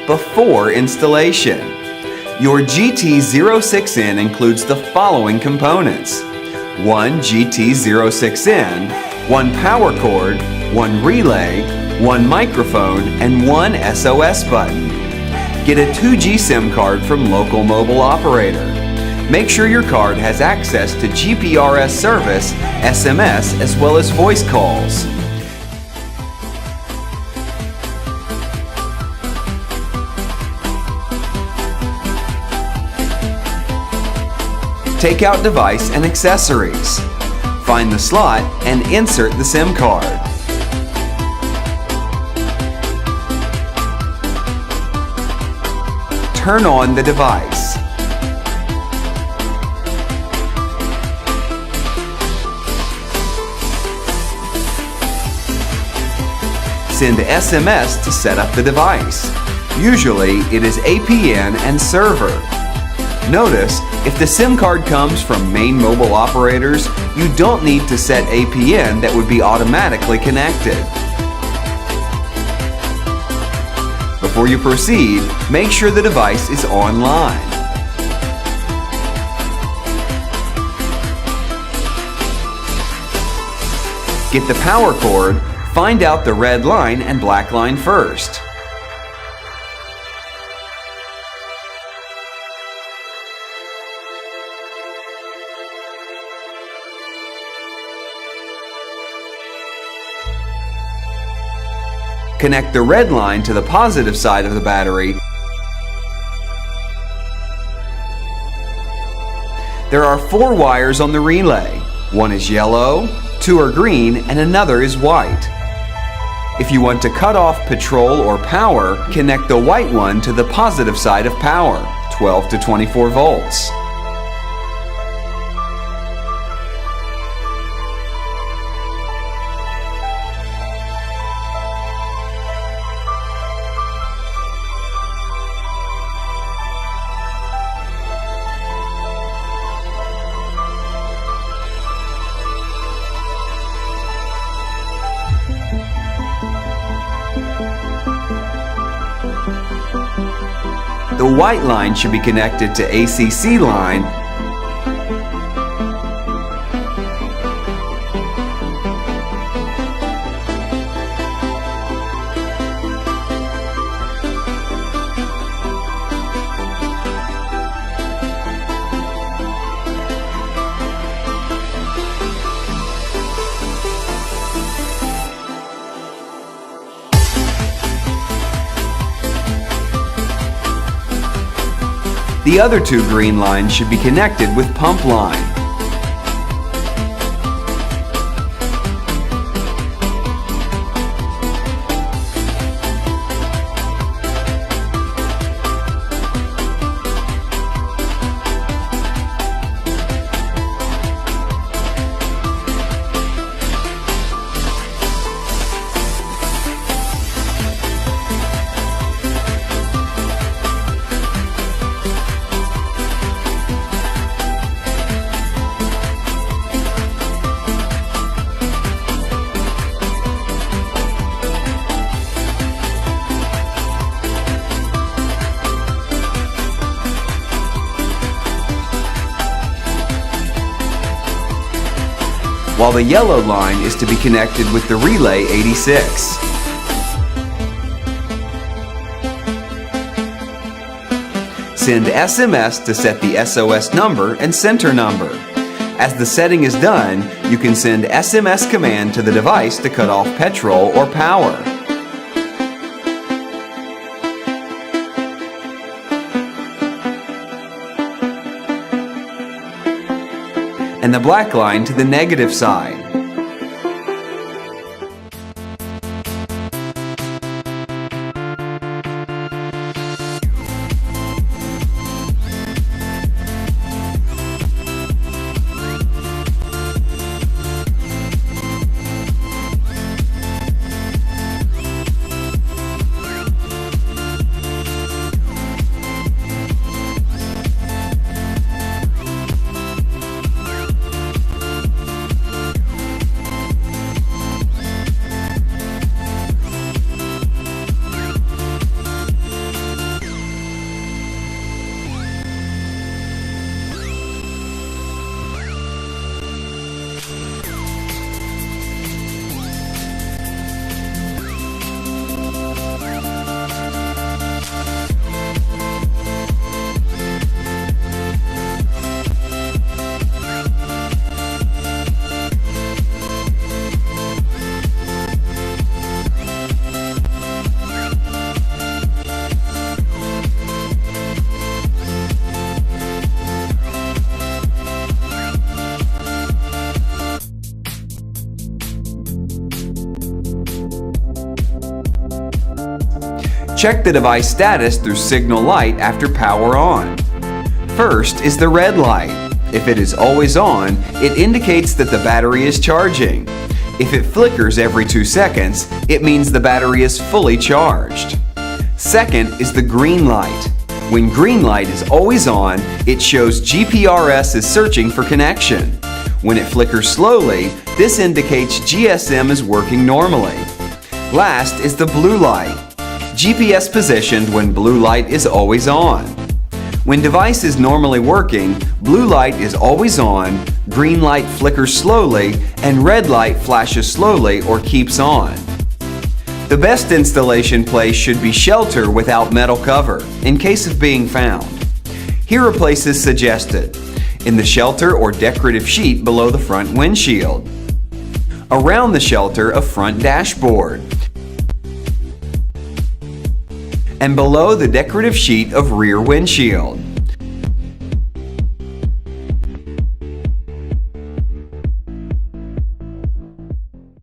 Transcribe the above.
before installation. Your GT06N includes the following components: one GT06N, one power cord, one relay, one microphone, and one SOS button. Get a 2G SIM card from local mobile operator. Make sure your card has access to GPRS service, SMS, as well as voice calls. Take out device and accessories. Find the slot and insert the SIM card. Turn on the device. Send SMS to set up the device. Usually it is APN and server. Notice, if the SIM card comes from main mobile operators, you don't need to set APN that would be automatically connected. Before you proceed, make sure the device is online. Get the power cord, find out the red line and black line first. Connect the red line to the positive side of the battery. There are 4 wires on the relay. One is yellow, 2 are green, and another is white. If you want to cut off petrol or power, connect the white one to the positive side of power, 12 to 24 volts. The white line should be connected to ACC line . The other 2 green lines should be connected with pump line. While the yellow line is to be connected with the relay 86. Send SMS to set the SOS number and center number. As the setting is done, you can send SMS command to the device to cut off petrol or power. And the black line to the negative side. Check the device status through signal light after power on. First is the red light. If it is always on, it indicates that the battery is charging. If it flickers every 2 seconds, it means the battery is fully charged. Second is the green light. When green light is always on, it shows GPRS is searching for connection. When it flickers slowly, this indicates GSM is working normally. Last is the blue light. GPS positioned when blue light is always on. When device is normally working, blue light is always on, green light flickers slowly, and red light flashes slowly or keeps on. The best installation place should be shelter without metal cover, in case of being found. Here are places suggested: in the shelter or decorative sheet below the front windshield, around the shelter of front dashboard, and below the decorative sheet of rear windshield.